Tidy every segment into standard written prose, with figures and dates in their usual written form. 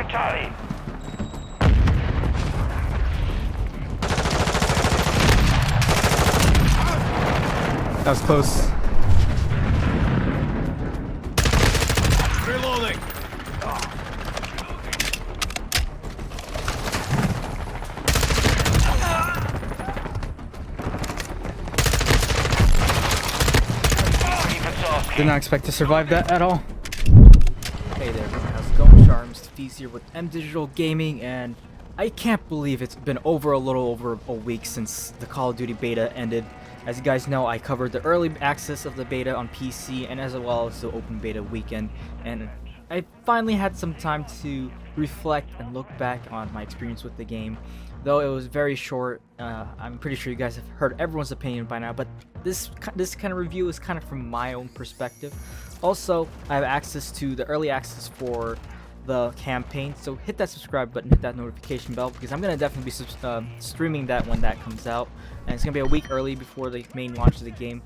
Charlie. That was close. Reloading. Did not expect to survive that at all. Hey there everyone, how's it going? Charms Fees here with M Digital Gaming, and I can't believe it's been a little over a week since the Call of Duty beta ended. As you guys know, I covered the early access of the beta on PC and as well as the open beta weekend, and I finally had some time to reflect and look back on my experience with the game. Though it was very short, I'm pretty sure you guys have heard everyone's opinion by now, but this kind of review is kind of from my own perspective. Also, I have access to the early access for the campaign, so hit that subscribe button, hit that notification bell, because I'm going to definitely be streaming that when that comes out, and it's going to be a week early before the main launch of the game.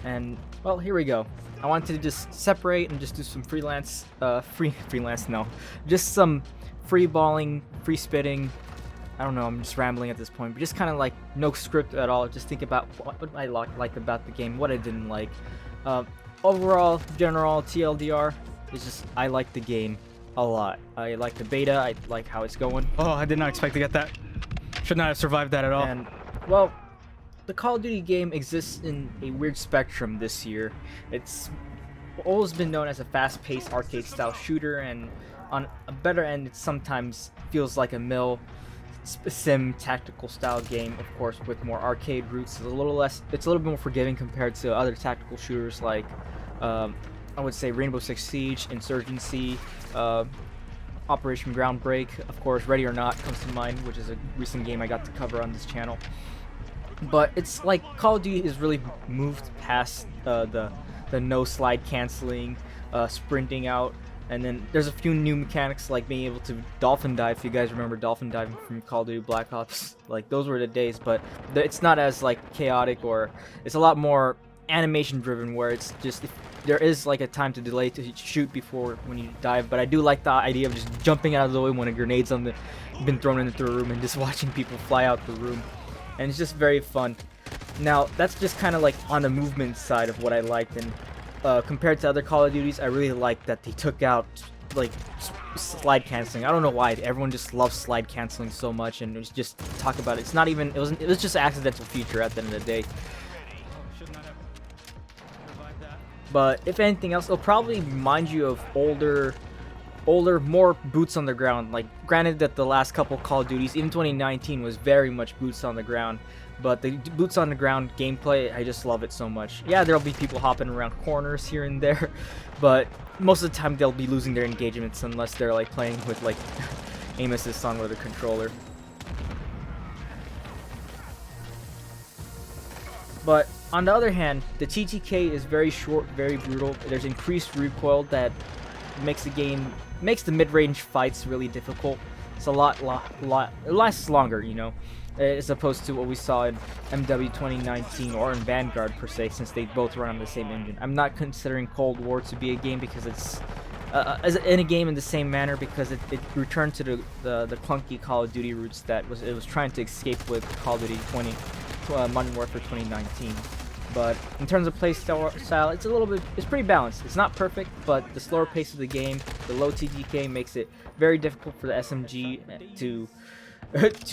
And well, here we go. I wanted to just separate and just do some just some free balling, free spitting. I don't know, I'm just rambling at this point, but just kind of like no script at all. Just think about what I liked about the game, what I didn't like. Overall, general TLDR is just I like the game a lot. I like the beta. I like how it's going. Oh, I did not expect to get that. Should not have survived that at all. And well, the Call of Duty game exists in a weird spectrum this year. It's always been known as a fast-paced arcade-style shooter, and on a better end, it sometimes feels like a sim tactical style game, of course, with more arcade roots. It's a little bit more forgiving compared to other tactical shooters like I would say Rainbow Six Siege, Insurgency, Operation Groundbreak, of course Ready or Not comes to mind, which is a recent game I got to cover on this channel. But it's like Call of Duty has really moved past the no slide canceling, sprinting out. And then there's a few new mechanics like being able to dolphin dive. If you guys remember dolphin diving from Call of Duty Black Ops, like those were the days. But it's not as like chaotic, or it's a lot more animation driven, where it's just there is like a time to delay to shoot before when you dive. But I do like the idea of just jumping out of the way when a grenade's been thrown into a room and just watching people fly out the room, and it's just very fun. Now that's just kind of like on the movement side of what I liked, and compared to other Call of Duties, I really like that they took out like slide canceling. I don't know why everyone just loves slide canceling so much, and it was just talk about it. It's not even. It was just an accidental feature at the end of the day. But if anything else, it'll probably remind you of older, more boots on the ground. Like, granted that the last couple Call of Duties, even 2019, was very much boots on the ground. But the boots on the ground gameplay, I just love it so much. Yeah, there'll be people hopping around corners here and there, but most of the time they'll be losing their engagements unless they're like playing with like aim assist on with a controller. But on the other hand, the TTK is very short, very brutal. There's increased recoil that makes the mid-range fights really difficult. It's a lot, it lasts longer, you know, as opposed to what we saw in MW 2019 or in Vanguard per se, since they both run on the same engine. I'm not considering Cold War to be a game because it's in a game in the same manner, because it returned to the clunky Call of Duty roots that it was trying to escape with Call of Duty Modern Warfare 2019. But in terms of play style, it's pretty balanced. It's not perfect, but the slower pace of the game, the low TTK, makes it very difficult for the SMG to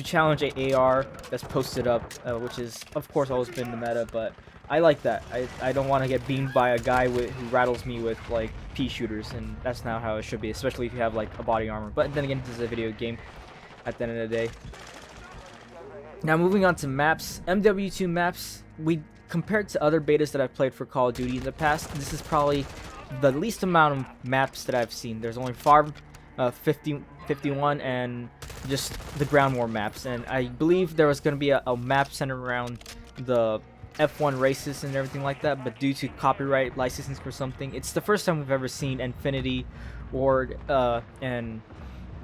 challenge a AR that's posted up, which is of course always been the meta. But I like that. I don't want to get beamed by a guy who rattles me with like pea shooters, and that's not how it should be, especially if you have like a body armor. But then again, this is a video game at the end of the day. Now moving on to maps, MW2 maps, compared to other betas that I've played for Call of Duty in the past, this is probably the least amount of maps that I've seen. There's only 51, and just the ground war maps. And I believe there was going to be a map centered around the F1 races and everything like that, but due to copyright licensing for something, it's the first time we've ever seen Infinity and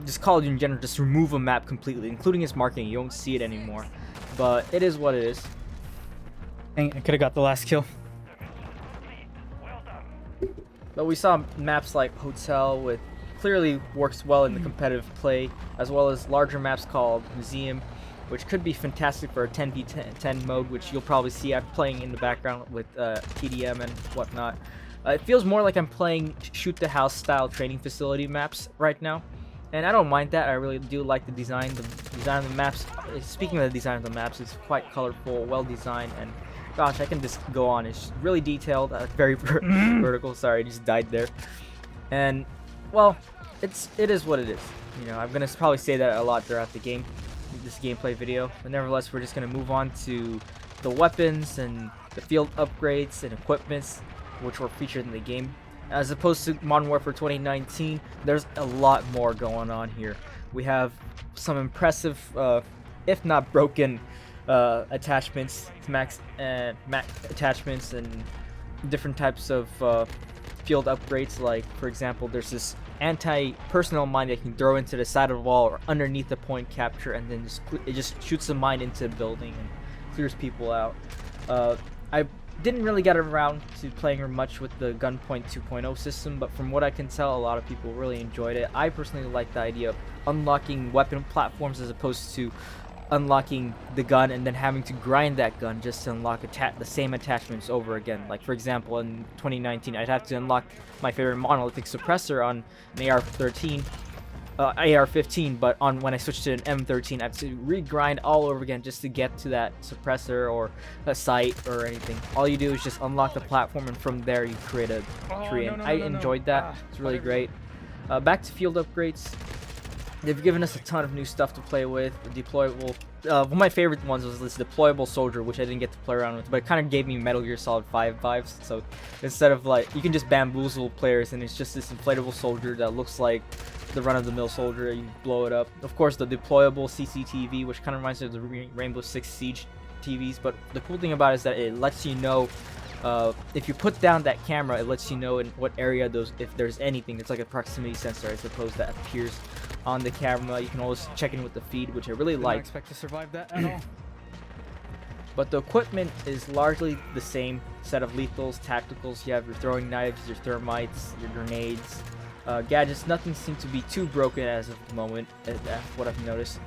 just Call of Duty in general just remove a map completely, including its marketing. You don't see it anymore, but it is what it is. Dang, I could have got the last kill. But we saw maps like Hotel with clearly works well in the competitive play, as well as larger maps called Museum, which could be fantastic for a 10v10 mode, which you'll probably see I'm playing in the background with TDM and whatnot. It feels more like I'm playing shoot the house style training facility maps right now, and I don't mind that. I really do like the design. The design of the maps. Speaking of the design of the maps, it's quite colorful, well designed, and gosh, I can just go on. It's really detailed, very vertical. Sorry, I just died there. And well, it is what it is. You know, I'm gonna probably say that a lot throughout the game, this gameplay video. But nevertheless, we're just gonna move on to the weapons and the field upgrades and equipments, which were featured in the game. As opposed to Modern Warfare 2019, there's a lot more going on here. We have some impressive, if not broken, attachments, max attachments, and different types of field upgrades. Like, for example, there's this anti-personnel mine that you can throw into the side of the wall or underneath the point capture, and then it just shoots the mine into a building and clears people out. I didn't really get around to playing much with the Gunpoint 2.0 system, but from what I can tell, a lot of people really enjoyed it. I personally like the idea of unlocking weapon platforms as opposed to unlocking the gun and then having to grind that gun just to unlock the same attachments over again. Like, for example, in 2019, I'd have to unlock my favorite monolithic suppressor on an AR-15, but when I switched to an M13, I have to regrind all over again just to get to that suppressor or a sight or anything. All you do is just unlock the platform, and from there you create a tree. I enjoyed that. It's really great. Back to field upgrades. They've given us a ton of new stuff to play with. The deployable. One of my favorite ones was this deployable soldier, which I didn't get to play around with, but it kind of gave me Metal Gear Solid 5 vibes. So instead of like, you can just bamboozle players, and it's just this inflatable soldier that looks like the run-of-the-mill soldier. You blow it up. Of course, the deployable CCTV, which kind of reminds me of the Rainbow Six Siege TVs. But the cool thing about it is that it lets you know. If you put down that camera, it lets you know in what area if there's anything. It's like a proximity sensor, I suppose, that appears on the camera. You can always check in with the feed, which I really like. Did not expect to survive that at all. But the equipment is largely the same set of lethals, tacticals. You have your throwing knives, your thermites, your grenades, gadgets. Nothing seems to be too broken as of the moment, that's what I've noticed.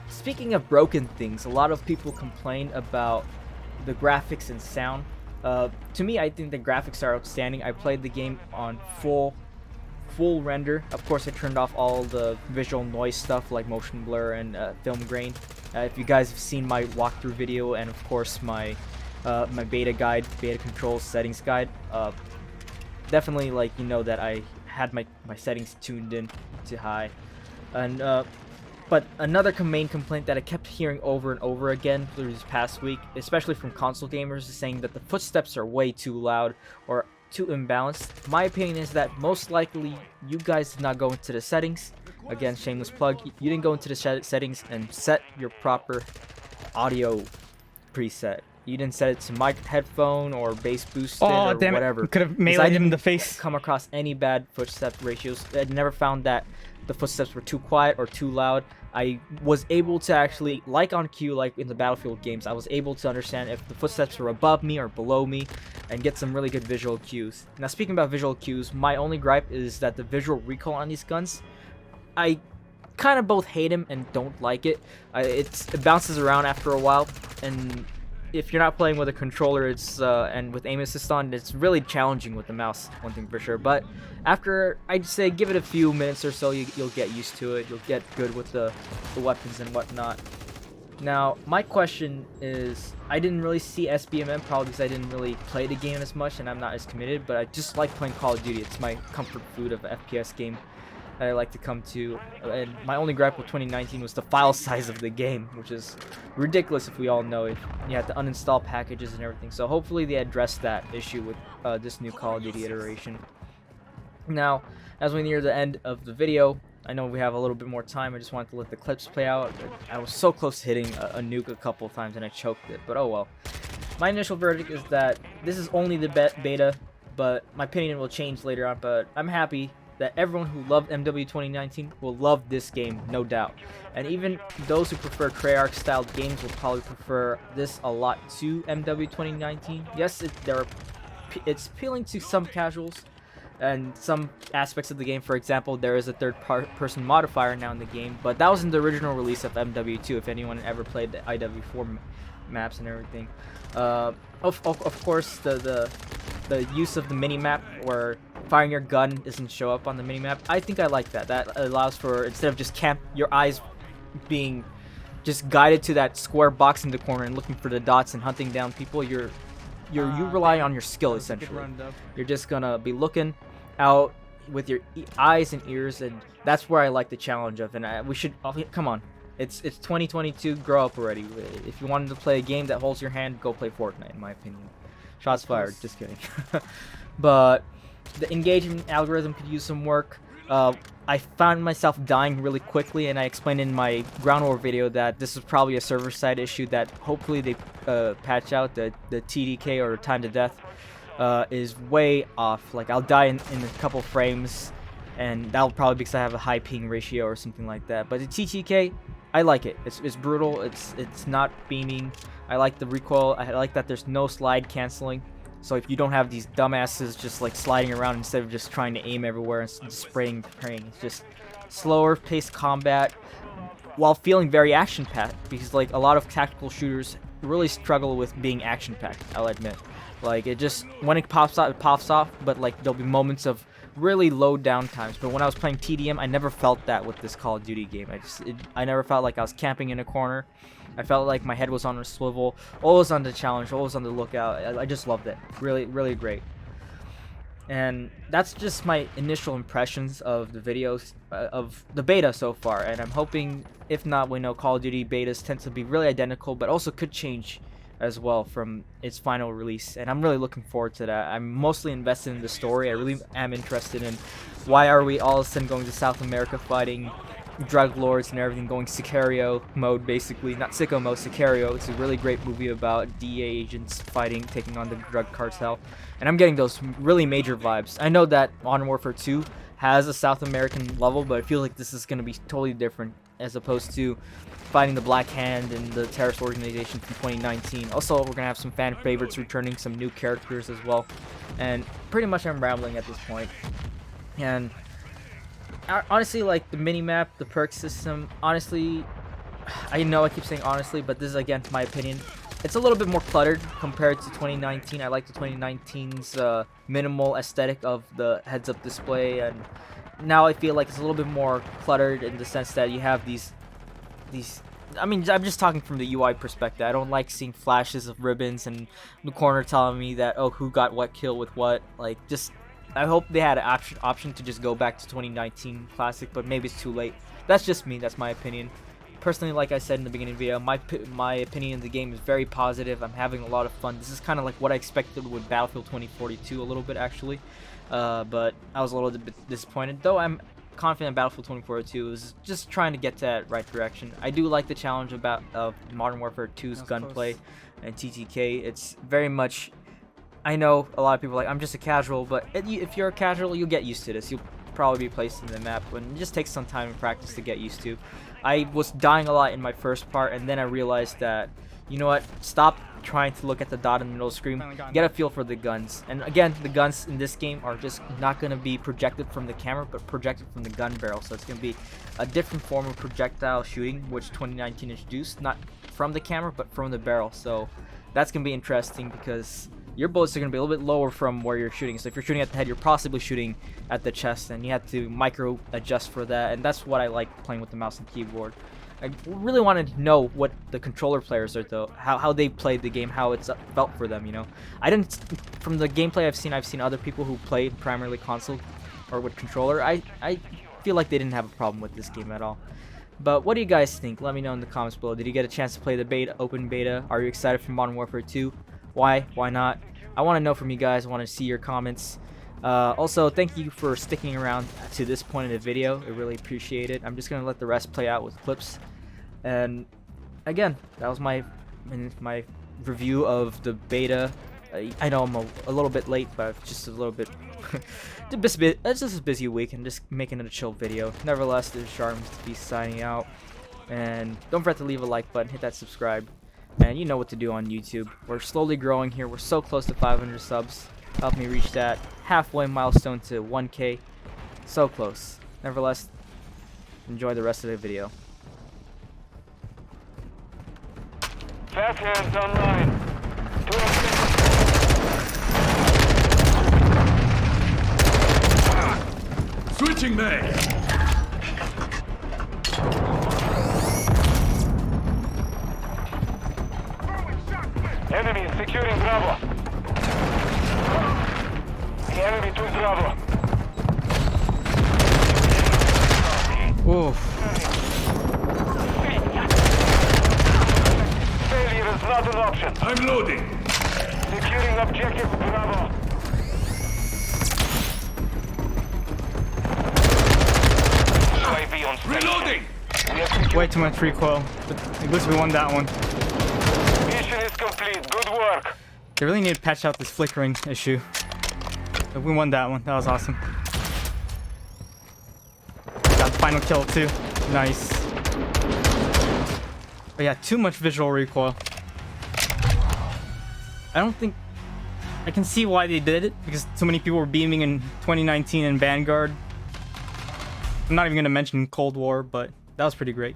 Speaking of broken things, a lot of people complain about the graphics and sound. To me, I think the graphics are outstanding. I played the game on full render. Of course, I turned off all the visual noise stuff like motion blur and film grain. If you guys have seen my walkthrough video, and of course my my beta controls settings guide, definitely, like, you know that I had my settings tuned in to high. And but another main complaint that I kept hearing over and over again through this past week, especially from console gamers, is saying that the footsteps are way too loud or too imbalanced. My opinion is that most likely you guys did not go into the settings. Again, shameless plug. You didn't go into the settings and set your proper audio preset. You didn't set it to mic, headphone, or bass boosted, or damn whatever. Could have meleeed him in the face. Come across any bad footstep ratios. I never found that the footsteps were too quiet or too loud. I was able to actually, like on cue, like in the Battlefield games, I was able to understand if the footsteps were above me or below me and get some really good visual cues. Now, speaking about visual cues, my only gripe is that the visual recoil on these guns, I kind of both hate him and don't like it. It bounces around after a while, and if you're not playing with a controller, and with aim assist on, it's really challenging with the mouse, one thing for sure. But after, I'd say, give it a few minutes or so, you'll get used to it. You'll get good with the weapons and whatnot. Now, my question is, I didn't really see SBMM, probably because I didn't really play the game as much and I'm not as committed, but I just like playing Call of Duty. It's my comfort food of an FPS game that I like to come to, and my only gripe with 2019 was the file size of the game, which is ridiculous if we all know it. You have to uninstall packages and everything, so hopefully they address that issue with this new Call of Duty iteration. Now, as we near the end of the video, I know we have a little bit more time. I just wanted to let the clips play out. I was so close to hitting a nuke a couple of times and I choked it, but oh well. My initial verdict is that this is only the beta, but my opinion will change later on, but I'm happy that everyone who loved MW 2019 will love this game, no doubt. And even those who prefer Treyarch style games will probably prefer this a lot to MW 2019. Yes, it's appealing to some casuals, and some aspects of the game. For example, there is a third-person modifier now in the game, but that was in the original release of MW2. If anyone ever played the IW4 maps and everything, of course the use of the mini map where firing your gun doesn't show up on the mini map. I think I like that. That allows for, instead of just your eyes being just guided to that square box in the corner and looking for the dots and hunting down people, you rely on your skill essentially. You're just gonna be looking out with your eyes and ears, and that's where I like the challenge of. And we should come on. It's 2022. Grow up already. If you wanted to play a game that holds your hand, go play Fortnite. In my opinion. Shots fired. Just kidding. But the engagement algorithm could use some work. I found myself dying really quickly, and I explained in my ground war video that this is probably a server side issue that hopefully they patch out. The TDK, or time to death, is way off. Like, I'll die in a couple frames, and that'll probably be because I have a high ping ratio or something like that. But the TTK, I like it. It's brutal. It's not beaming. I like the recoil. I like that there's no slide canceling. So if you don't have these dumbasses just like sliding around instead of just trying to aim everywhere and just spraying, praying, it's just slower paced combat while feeling very action packed, because like a lot of tactical shooters really struggle with being action packed, I'll admit. Like, it just, when it pops out, it pops off, but like there'll be moments of really low down times. But when I was playing TDM, I never felt that with this Call of Duty game. I never felt like I was camping in a corner. I felt like my head was on a swivel, always on the challenge, always on the lookout. I just loved it. Really, really great. And that's just my initial impressions of the videos of the beta so far. And I'm hoping, if not, we know Call of Duty betas tend to be really identical, but also could change as well from its final release. And I'm really looking forward to that. I'm mostly invested in the story. I really am interested in why are we all of a sudden going to South America fighting drug lords and everything, going Sicario mode basically. Not sicko mode, Sicario. It's a really great movie about DEA agents fighting, taking on the drug cartel. And I'm getting those really major vibes. I know that Modern Warfare 2 has a South American level, but I feel like this is going to be totally different as opposed to fighting the Black Hand and the terrorist organization from 2019. Also, we're going to have some fan favorites returning, some new characters as well. And pretty much I'm rambling at this point. And honestly, like the mini-map, the perk system, honestly, I know I keep saying honestly, but this is again my opinion. It's a little bit more cluttered compared to 2019. I like the 2019's minimal aesthetic of the heads-up display, and now I feel like it's a little bit more cluttered in the sense that you have these I mean, I'm just talking from the UI perspective. I don't like seeing flashes of ribbons and the corner telling me that, oh, who got what kill with what. Like, just, I hope they had an option to just go back to 2019 Classic, but maybe it's too late. That's just me. That's my opinion. Personally, like I said in the beginning of the video, my opinion of the game is very positive. I'm having a lot of fun. This is kind of like what I expected with Battlefield 2042 a little bit, actually. But I was a little bit disappointed, though I'm confident Battlefield 2042 is just trying to get to that right direction. I do like the challenge about Modern Warfare 2's gunplay and TTK. It's very much, I know a lot of people are like, I'm just a casual, but if you're a casual, you'll get used to this. You'll probably be placed in the map, but it just takes some time and practice to get used to. I was dying a lot in my first part, and then I realized that, you know what, stop trying to look at the dot in the middle of the screen, get a feel for the guns. And again, the guns in this game are just not going to be projected from the camera, but projected from the gun barrel. So it's going to be a different form of projectile shooting, which 2019 introduced, not from the camera, but from the barrel. So that's going to be interesting because your bullets are going to be a little bit lower from where you're shooting. So if you're shooting at the head, you're possibly shooting at the chest, and you have to micro adjust for that. And that's what I like playing with the mouse and keyboard. I really wanted to know what the controller players are, though, how they played the game, how it's felt for them, you know. I didn't, from the gameplay I've seen other people who played primarily console or with controller. I feel like they didn't have a problem with this game at all. But what do you guys think? Let me know in the comments below. Did you get a chance to play the beta, open beta? Are you excited for Modern Warfare 2? Why? Why not? I want to know from you guys. I want to see your comments. Also, thank you for sticking around to this point in the video. I really appreciate it. I'm just going to let the rest play out with clips. And again, that was my review of the beta. I know I'm a little bit late, but just a little bit. It's just a busy week and just making it a chill video. Nevertheless, this is Sharms to be signing out. And don't forget to leave a like button, hit that subscribe. And you know what to do on YouTube. We're slowly growing here. We're so close to 500 subs. Help me reach that halfway milestone to 1K. So close. Nevertheless, enjoy the rest of the video. Fast hands online. Switching mag! Enemy is securing Bravo. The enemy took Bravo. Oof. Failure is not an option. I'm loading! Securing objective Bravo. UAV on station. Reloading! We have secured. Way too much recoil. But at least we won that one. Mission is complete. Good work. They really need to patch out this flickering issue. But we won that one. That was awesome. Got the final kill too. Nice. But yeah, too much visual recoil. I don't think... I can see why they did it, because so many people were beaming in 2019 in Vanguard. I'm not even going to mention Cold War, but that was pretty great.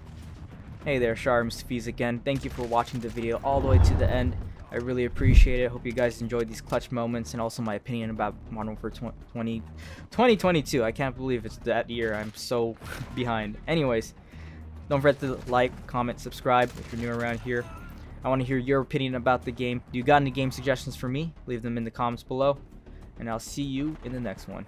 Hey there, Sharms Fees again. Thank you for watching the video all the way to the end. I really appreciate it. Hope you guys enjoyed these clutch moments and also my opinion about Modern Warfare 2022. I can't believe it's that year. I'm so behind. Anyways, don't forget to like, comment, subscribe if you're new around here. I want to hear your opinion about the game. Do you got any game suggestions for me? Leave them in the comments below. And I'll see you in the next one.